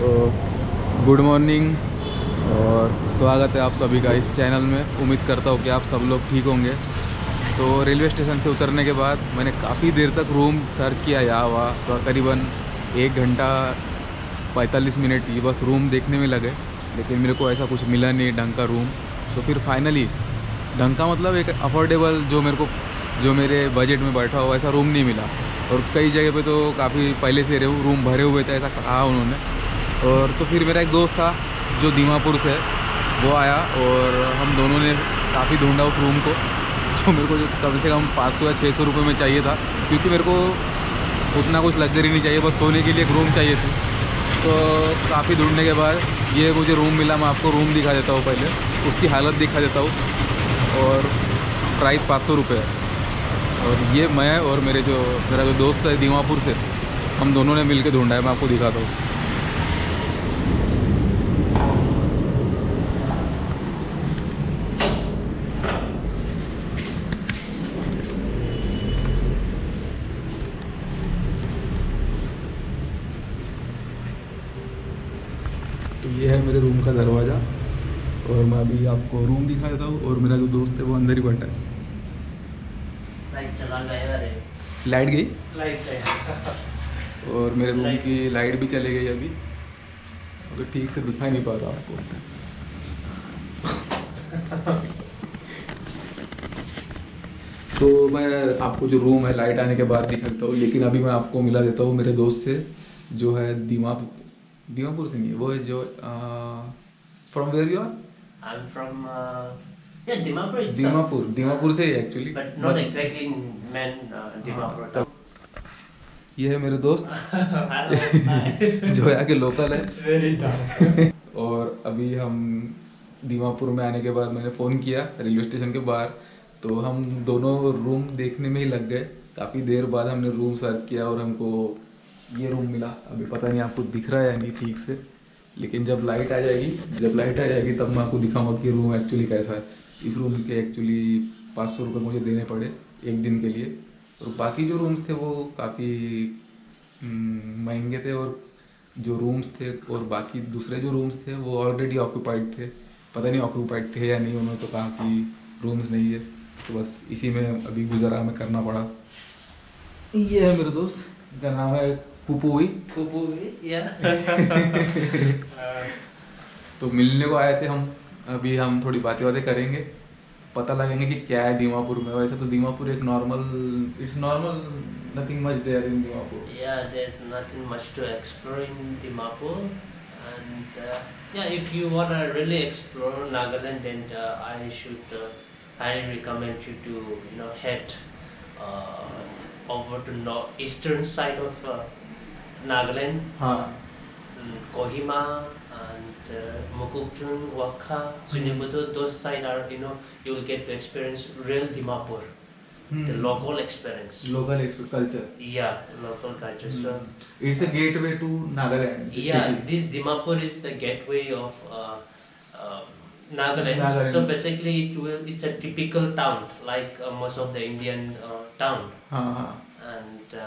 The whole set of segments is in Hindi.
तो गुड मॉर्निंग और स्वागत है आप सभी का इस चैनल में। उम्मीद करता हूँ कि आप सब लोग ठीक होंगे। तो रेलवे स्टेशन से उतरने के बाद मैंने काफ़ी देर तक रूम सर्च किया यहाँ वहाँ, तो करीबन 1 घंटा 45 मिनट ये बस रूम देखने में लगे, लेकिन मेरे को ऐसा कुछ मिला नहीं ढंग का रूम। तो फिर फाइनली ढंग का मतलब एक अफोर्डेबल जो मेरे बजट में बैठा हुआ ऐसा रूम नहीं मिला। और कई जगह पे तो काफ़ी पहले से रूम भरे हुए थे ऐसा कहा उन्होंने। और तो फिर मेरा एक दोस्त था जो दीमापुर से, वो आया और हम दोनों ने काफ़ी ढूंढा उस रूम को, जो मेरे को जो कम से कम 500 या 600 रुपये में चाहिए था, क्योंकि मेरे को उतना कुछ लग्जरी नहीं चाहिए, बस सोने के लिए एक रूम चाहिए थी। तो काफ़ी ढूंढने के बाद ये मुझे रूम मिला। मैं आपको रूम दिखा देता हूँ, पहले उसकी हालत दिखा देता हूँ। और प्राइस 500 रुपये है। और ये मैं और मेरा जो दोस्त है दीमापुर से, हम दोनों ने मिल के ढूंढा है। मैं आपको दिखाता हूँ। तो ये है मेरे रूम का दरवाज़ा और मैं अभी आपको रूम दिखा देता हूँ। और मेरा जो दोस्त है वो अंदर ही बैठा है। लाइट चला गया रे। लाइट गई लाइट गया। और मेरे रूम की लाइट भी चली गई अभी ठीक से दिखाई नहीं पा रहा आपको। तो मैं आपको जो रूम है लाइट आने के बाद दिखाता हूँ, लेकिन अभी मैं आपको मिला देता हूँ मेरे दोस्त से, जो है दीमापुर से नहीं है, वो है जो from where you are? I am from Dimapur itself. Dimapur से ही actually, But not exactly man Dimapur. ये है मेरे दोस्त Hello. जो यहाँ के लोकल है। It's very dark. और अभी हम दीमापुर में आने के बाद मैंने फ़ोन किया रेलवे स्टेशन के बाहर, तो हम दोनों रूम देखने में ही लग गए। काफ़ी देर बाद हमने रूम सर्च किया और हमको ये रूम मिला। अभी पता नहीं आपको दिख रहा है या नहीं ठीक से, लेकिन जब लाइट आ जाएगी तब मैं आपको दिखाऊंगा कि रूम एक्चुअली कैसा है। इस रूम के एक्चुअली 500 रुपये मुझे देने पड़े एक दिन के लिए। और बाकी जो रूम्स थे वो काफ़ी महंगे थे, और जो रूम्स थे और बाकी दूसरे जो रूम्स थे वो ऑलरेडी ऑक्यूपाइड थे। पता नहीं ऑक्यूपाइड थे या नहीं, उन्होंने तो कहा कि रूम्स नहीं है। तो बस इसी में अभी गुजारा हमें करना पड़ा। ये है मेरे दोस्त, इनका नाम है पुपुई। तो मिलने को आए थे हम। अभी हम थोड़ी बातें करेंगे, पता लगेंगे कि क्या है दीमापुर में। वैसे तो दीमापुर एक it's normal, nothing much there in Dimapur. Yeah, there's nothing much to explore in Dimapur, and yeah, if you wanna really explore Nagaland, then I should highly recommend you to head over to eastern side of Nagaland. हाँ Kohima and Mukokchung, Wakha, Sunyabuto, those side are, you'll get to experience real Dimapur, the local experience. Local culture. Yeah, local culture. So, it's a gateway to Nagaland. yeah, this Dimapur is the gateway of Nagaland. So basically, it's a typical town, like most of the Indian town. हाँ हाँ। And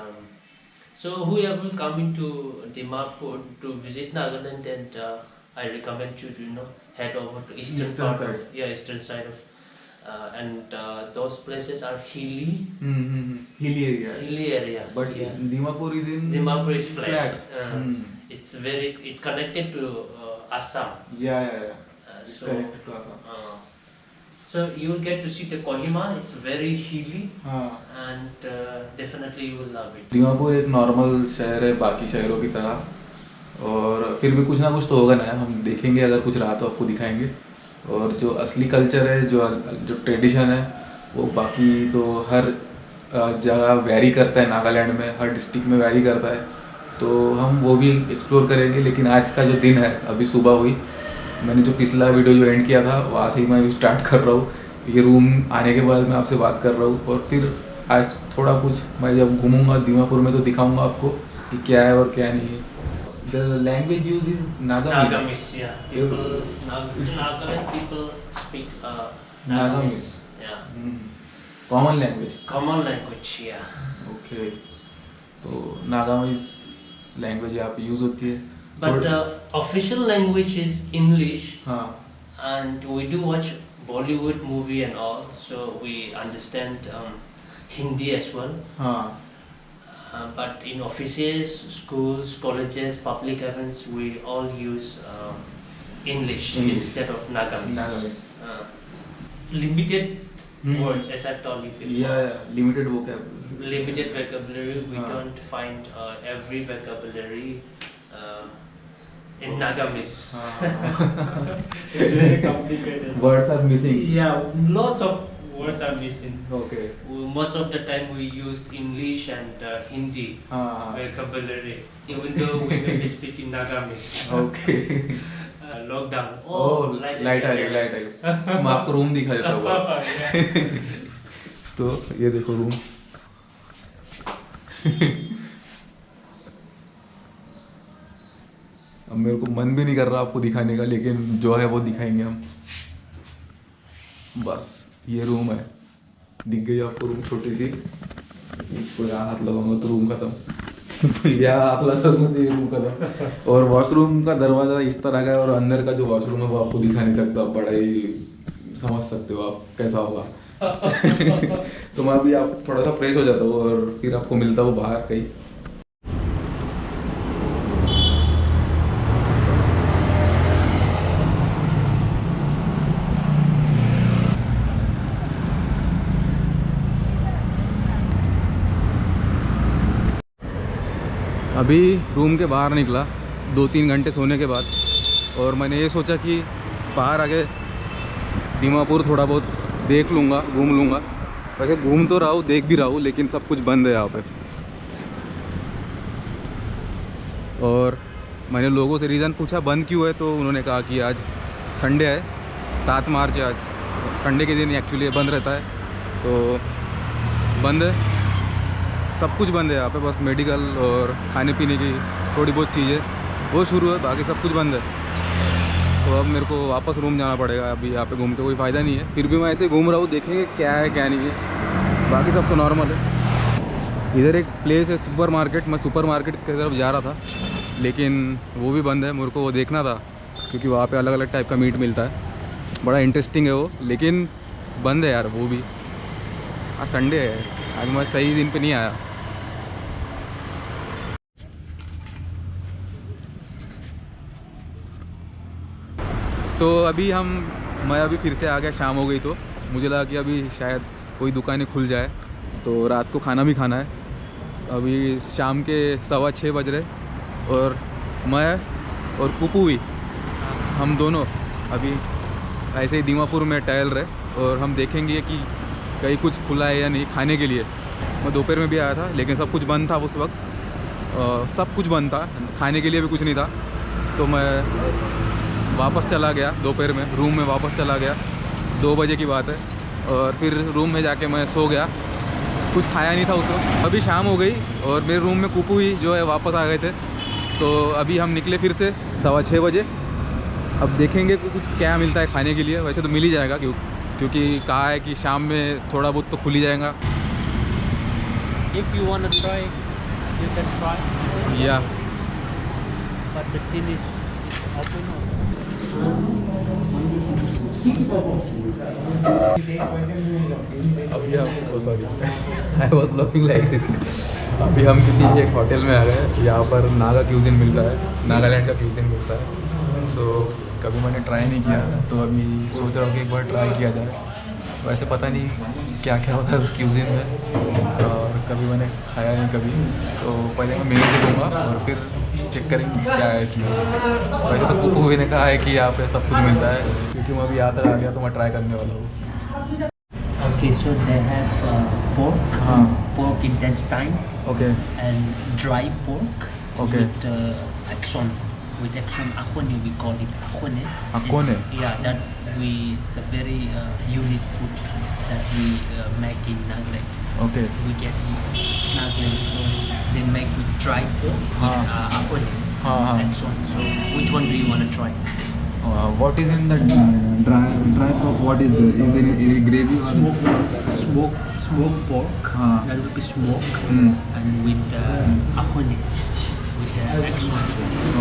so whoever will come into Dimapur to visit Nagaland, and I recommend you to head over to eastern part side. of eastern side of and those places are hilly hilly area, but yeah. Dimapur is in Dimapur is flat. flat. It's connected to Assam. Yeah. It's So connected to Assam. so you will get to see the Kohima. It's very hilly. हाँ। And definitely you will love it. Dimapur एक नॉर्मल शहर है बाकी शहरों की तरह, और फिर भी कुछ ना कुछ तो होगा ना, हम देखेंगे। अगर कुछ रहा तो आपको दिखाएंगे। और जो असली कल्चर है, जो ट्रेडिशन है, वो बाकी तो हर जगह वैरी करता है। नागालैंड में हर डिस्ट्रिक्ट में वैरी करता है, तो हम वो भी एक्सप्लोर करेंगे। लेकिन आज का जो दिन है, अभी सुबह हुई, मैंने जो पिछला वीडियो जो एंड किया था वहाँ से ही मैं स्टार्ट कर रहा हूँ। ये रूम आने के बाद मैं आपसे बात कर रहा हूँ, और फिर आज थोड़ा कुछ मैं जब घूमूंगा दीमापुर में तो दिखाऊंगा आपको कि क्या है और क्या नहीं है। The language used is Nagamis, yeah. Nagaland people speak Nagamis. Yeah. Common language. Common language, yeah. Okay. तो नागामीज लैंग्वेज यहाँ पे यूज़ होती है। But official language is English, हाँ and we do watch Bollywood movie and all, so we understand Hindi as well. हाँ But in offices, schools, colleges, public events, we all use English instead of Nagamis. Nagamis. Limited words, as I've told you before. yeah limited vocabulary. Limited vocabulary. We Ah. don't find every vocabulary in Nagamis. It's very complicated. Words are missing. Yeah, lots of words are missing. Okay. Most of the time we used English and Hindi हाँ vocabulary, even though we will be speaking Nagamis. Okay Lockdown. Light आ गई लाइट आ गई मैं आपको रूम दिखा देता हूँ Yeah. तो ये देखो रूम अब मेरे को मन भी नहीं कर रहा आपको दिखाने का, लेकिन जो है वो दिखाएंगे हम। बस ये रूम है, दिख गई आपको रूम छोटी सी। इसको यहाँ हाथ लगाऊंगा तो रूम खत्म यहाँ हाथ लगाऊंगा तो ये रूम खत्म। और वॉशरूम का दरवाज़ा इस तरह का है, और अंदर का जो वॉशरूम है वो आपको दिखा नहीं सकता, बड़ा ही समझ सकते हो आप कैसा होगा। तो मैं अभी आप थोड़ा सा फ्रेश हो जाता हूँ और फिर आपको मिलता हूँ बाहर कहीं। अभी रूम के बाहर निकला 2-3 घंटे सोने के बाद, और मैंने ये सोचा कि बाहर आके दीमापुर थोड़ा बहुत देख लूँगा, घूम लूँगा। वैसे घूम तो रहा हूँ, देख भी रहा हूँ, लेकिन सब कुछ बंद है यहाँ पे। और मैंने लोगों से रीज़न पूछा बंद क्यों है, तो उन्होंने कहा कि आज संडे है, 7 मार्च है आज, संडे के दिन एक्चुअली बंद रहता है, तो बंद है, सब कुछ बंद है यहाँ पे। बस मेडिकल और खाने पीने की थोड़ी बहुत चीज़ें वो शुरू है, बाकी सब कुछ बंद है। तो अब मेरे को वापस रूम जाना पड़ेगा, अभी यहाँ पे घूम के कोई फ़ायदा नहीं है। फिर भी मैं ऐसे घूम रहा हूँ, देखेंगे क्या है क्या नहीं है, बाकी सब तो नॉर्मल है। इधर एक प्लेस है सुपर मार्केट, मैं सुपर मार्केट की तरफ जा रहा था, लेकिन वो भी बंद है। मेरे को वो देखना था क्योंकि वहाँ पे अलग अलग टाइप का मीट मिलता है, बड़ा इंटरेस्टिंग है वो, लेकिन बंद है यार वो भी। आज संडे है, आज मैं सही दिन पे नहीं आया। तो अभी मैं अभी फिर से आ गया, शाम हो गई, तो मुझे लगा कि अभी शायद कोई दुकानें खुल जाए, तो रात को खाना भी खाना है। अभी शाम के 6:15 बज रहे, और मैं और कुपू भी, हम दोनों अभी ऐसे ही दीमापुर में टहल रहे, और हम देखेंगे कि कहीं कुछ खुला है या नहीं खाने के लिए। मैं दोपहर में भी आया था, लेकिन सब कुछ बंद था उस वक्त, सब कुछ बंद था, खाने के लिए भी कुछ नहीं था। तो मैं वापस चला गया दोपहर में, रूम में वापस चला गया, 2 बजे की बात है, और फिर रूम में जाके मैं सो गया, कुछ खाया नहीं था उस वक्त। अभी शाम हो गई और मेरे रूम में कुपू ही जो है वापस आ गए थे, तो अभी हम निकले फिर से 6:15 बजे। अब देखेंगे कि कुछ क्या मिलता है खाने के लिए, वैसे तो मिल ही जाएगा क्योंकि कहा है कि शाम में थोड़ा बहुत तो खुल ही जाएगा। If you want to try, you can try. या But the thing is, it's open. अभी हम sorry I was blogging like अभी हम किसी एक होटल में आ गए, यहाँ पर नागा क्यूजिन मिलता है, नागालैंड का क्यूजिन मिलता है। सो कभी मैंने ट्राई नहीं किया, तो अभी सोच रहा हूँ कि एक बार ट्राई किया जाए। वैसे पता नहीं क्या क्या होता है उस क्यूजिन में, और कभी मैंने खाया नहीं कभी, तो पहले मैं मेन्यू देखूँगा और फिर चेक करेंगे क्या है इसमें। वैसे तो कुकू भी ने कहा है कि यहाँ पे सब कुछ मिलता है, क्योंकि मैं अभी यहाँ तक आ गया तो मैं ट्राई करने वाला हूँ। Okay, so they have pork, हाँ pork intestine, okay and dry pork Okay. with axon. With axon akhone, we call it akhone. Akhone? It's a very unique food that we make in Nagaland. Okay We get in Nagaland, so they make with dry pork with हाँ. akhone, हाँ. axon. So which one do you want to try? What is in the dry pork? What is there? Is there any gravy? Smoked pork. हाँ. That will be smoked Hmm. and with akhone, with axon.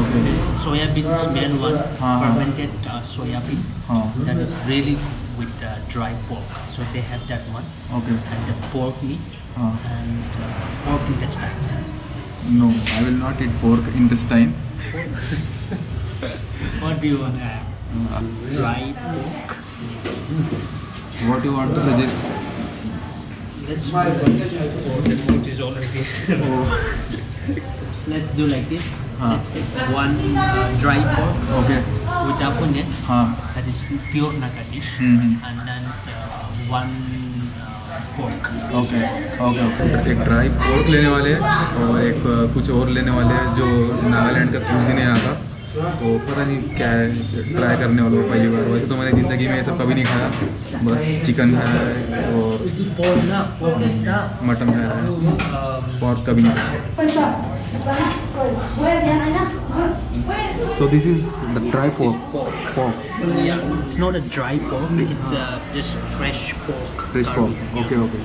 Okay. soya bean smell one, हाँ, हाँ. fermented soya bean. हाँ. That is really good with dry pork. So they have that one. Okay. And the pork meat हाँ. and pork intestine. No, I will not eat pork intestine. What do you want to have? Dry pork. What you want to suggest? Let's do like oh, the meat is already. Let's do like this. हाँ. Let's take one dry pork Okay. with apunye. हाँ. That is pure Nagadish. Hmm. And then one pork. Okay okay okay. एक ड्राई पोर्क लेने वाले हैं और एक कुछ और लेने वाले हैं जो नागालैंड का क्यूजिन है यहाँ का. तो पता नहीं क्या है, ट्राई करने वाला हूँ पहली बार. वैसे तो मैंने ज़िंदगी में ये सब कभी नहीं खाया, बस चिकन खाया है और मटन खाया है, पोर्क कभी नहीं खाया. So this is the dry pork. Pork. Yeah, it's not a dry pork. It's just fresh pork. Fresh pork. Okay, okay.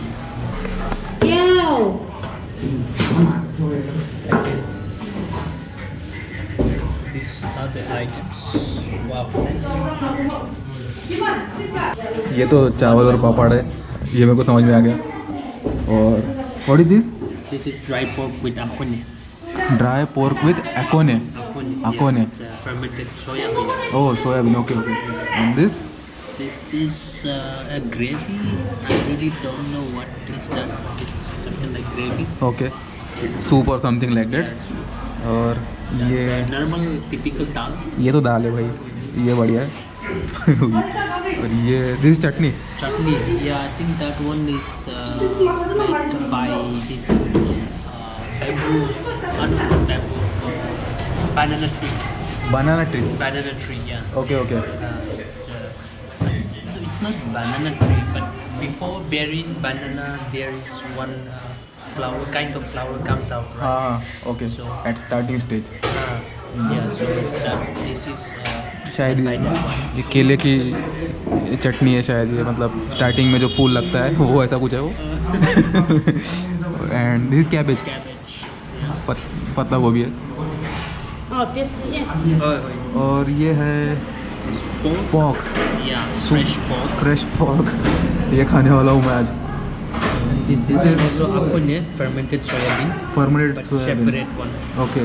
These are the items. Wow. ये तो चावल और पापड़ है, ये मेरे को समझ में आ गया. और what is this? This is dry pork with apunye. Dry pork with akone. Akone. Yeah, it's fermented soya bean. Oh, soybean. Okay, okay. And this? This is a gravy. I really don't know what is that. It's something like gravy. Okay. Soup or something like that. और ये Normal typical dal. ये तो दाल है भाई, ये बढ़िया है. और ये this chutney. Chutney. Yeah, I think that one is made by this bamboo, not bamboo, banana tree. Banana tree. Banana tree, yeah. Okay, okay. It's not banana tree, but before bearing banana, there is one flower, kind of flower comes out, right? हाँ, okay. So- At starting stage. Yeah, so this is शायद by that one. ये केले की चटनी है शायद ये, मतलब स्टार्टिंग में जो फूल लगता है वो ऐसा कुछ है वो. And this cabbage. Cabbage. पत्ता गोभी है. और ये है Pork. Pock. Yeah, fresh pork. Fresh pock. ये खाने वाला हूँ मैं आज. This is also apunye, fermented soybean, fermented but soybean. separate one. Okay.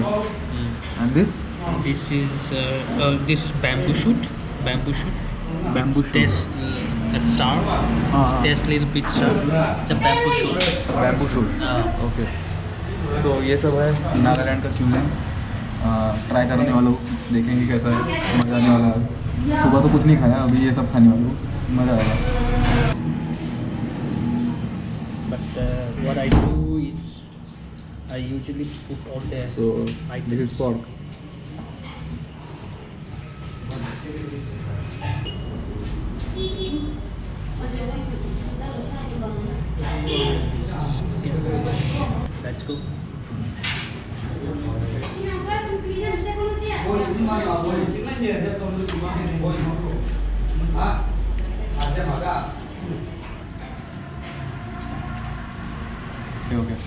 And this This is bamboo shoot. Bamboo shoot. Bamboo shoot. Taste sour. Taste little bit sour. It's a bamboo shoot. Bamboo shoot. Okay. तो ये सब है नागालैंड का क्यूजिन. ट्राई करने वाला हूँ, देखेंगे कैसा है. मज़ा आने वाला है. सुबह तो कुछ नहीं खाया, अभी ये सब खाने वाला हूँ, मज़ा आएगा. But what I do is I usually put all the So this is pork. Let's go. Okay, okay.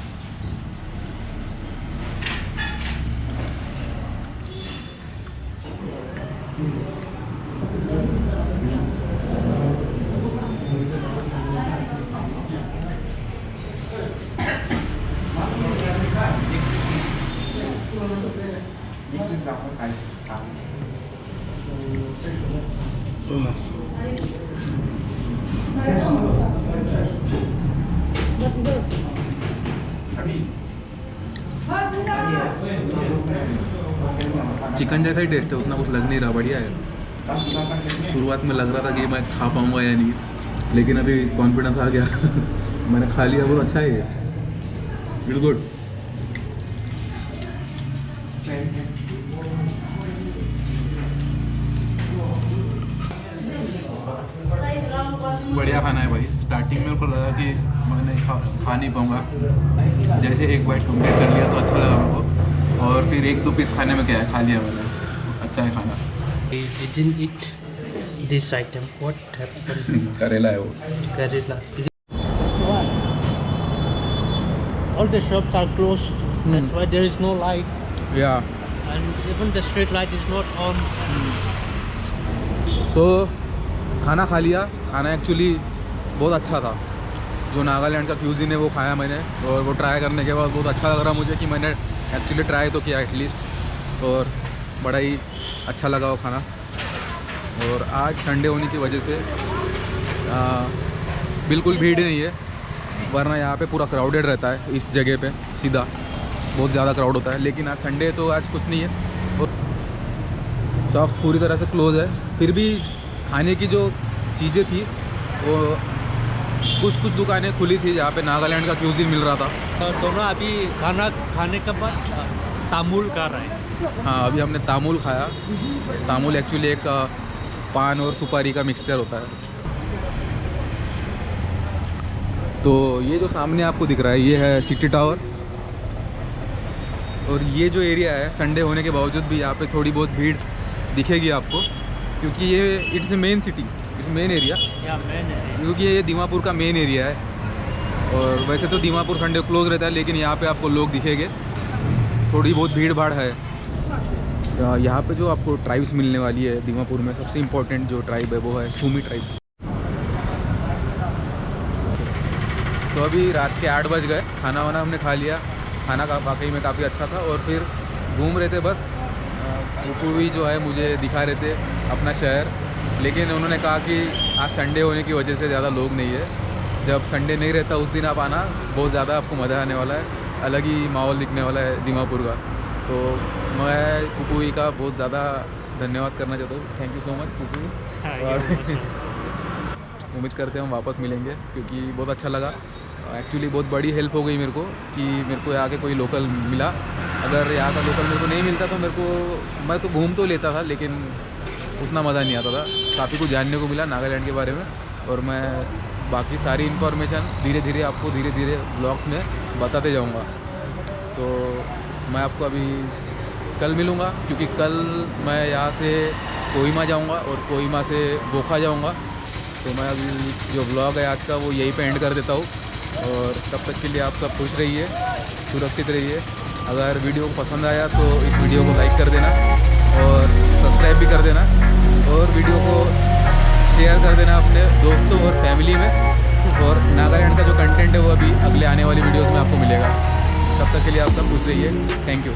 So much. Chicken जैसा ही टेस्ट है, उतना कुछ लग नहीं रहा, बढ़िया है. शुरुआत में लग रहा था कि मैं खा पाऊंगा या नहीं, लेकिन अभी कॉन्फिडेंस आ गया. मैंने खा लिया, बहुत अच्छा है ये. It's good. बढ़िया खाना है भाई. स्टार्टिंग में मेरे को लगा कि मैंने खा नहीं पाऊंगा, जैसे एक बाइट कंप्लीट कर लिया तो अच्छा लगा मेरे को. और फिर एक दो पीस खाने में क्या है, खा लिया मैंने. अच्छा है खाना. I didn't eat this item. What happened? करेला है वो. Karela. All the shops are closed. That's why there is no light. या and even the street light is not on. तो खाना खा लिया। खाना एक्चुअली बहुत अच्छा था। जो नागालैंड का क्यूज़िन है वो खाया मैंने, और वो ट्राई करने के बाद बहुत अच्छा लग रहा मुझे कि मैंने एक्चुअली ट्राई तो किया एटलीस्ट, और बड़ा ही अच्छा लगा वो खाना। और आज संडे होने की वजह से बिल्कुल भीड़ नहीं है, वरना यहाँ पे पूरा क्राउडेड रहता है इस जगह पे, सीधा बहुत ज़्यादा क्राउड होता है। लेकिन आज संडे तो आज कुछ नहीं है और शॉप्स पूरी तरह से क्लोज है। फिर भी खाने की जो चीज़ें थी वो कुछ दुकानें खुली थी जहाँ पे नागालैंड का क्यूज़िन मिल रहा था। दोनों अभी खाना खाने के बाद तामुल खा रहे हैं। हाँ, अभी हमने तामुल खाया। तामुल एक्चुअली एक पान और सुपारी का मिक्सचर होता है। तो ये जो सामने आपको दिख रहा है ये है सिटी टावर, और ये जो एरिया है संडे होने के बावजूद भी यहाँ पे थोड़ी बहुत भीड़ दिखेगी आपको, क्योंकि ये it's a main city, it's main area, क्योंकि ये दीमापुर का मेन एरिया है। और वैसे तो दीमापुर संडे क्लोज रहता है, लेकिन यहाँ पे आपको लोग दिखेंगे, थोड़ी बहुत भीड़ भाड़ है। यहाँ पे जो आपको ट्राइब्स मिलने वाली है दीमापुर में, सबसे इम्पोर्टेंट जो ट्राइब है वो है सूमी ट्राइब। तो अभी रात के 8 बज गए, खाना वाना हमने खा लिया। खाना का वाकई में काफ़ी अच्छा था, और फिर घूम रहे थे बस। भी जो है मुझे दिखा रहे थे अपना शहर, लेकिन उन्होंने कहा कि आज संडे होने की वजह से ज़्यादा लोग नहीं है। जब संडे नहीं रहता उस दिन आप आना, बहुत ज़्यादा आपको मज़ा आने वाला है, अलग ही माहौल दिखने वाला है दीमापुर का। तो मैं कुकुई का बहुत ज़्यादा धन्यवाद करना चाहता हूँ। Thank you so much कुकुई। और उम्मीद करते हैं हम वापस मिलेंगे, क्योंकि बहुत अच्छा लगा। एक्चुअली बहुत बड़ी हेल्प हो गई मेरे को कि मेरे को यहाँ के कोई लोकल मिला। अगर यहाँ का लोकल मेरे को नहीं मिलता तो मैं तो घूम तो लेता था, लेकिन उतना मज़ा नहीं आता था। काफ़ी कुछ जानने को मिला नागालैंड के बारे में, और मैं बाकी सारी इन्फॉर्मेशन धीरे धीरे आपको ब्लॉग्स में बताते जाऊँगा। तो मैं आपको अभी कल मिलूँगा, क्योंकि कल मैं यहाँ से कोहिमा जाऊँगा और कोहिमा से वोखा जाऊँगा। तो मैं अभी जो ब्लॉग है आज का वो यहीं पे एंड कर देता हूँ, और तब तक के लिए आप सब खुश रहिए, सुरक्षित रहिए। अगर वीडियो पसंद आया तो इस वीडियो को लाइक कर देना, और सब्सक्राइब भी कर देना, और वीडियो को शेयर कर देना अपने दोस्तों और फैमिली में। और नागालैंड का जो कंटेंट है वो अभी अगले आने वाली वीडियोज़ में आपको मिलेगा। तब तक के लिए आप सब खुश रहिए। Thank you.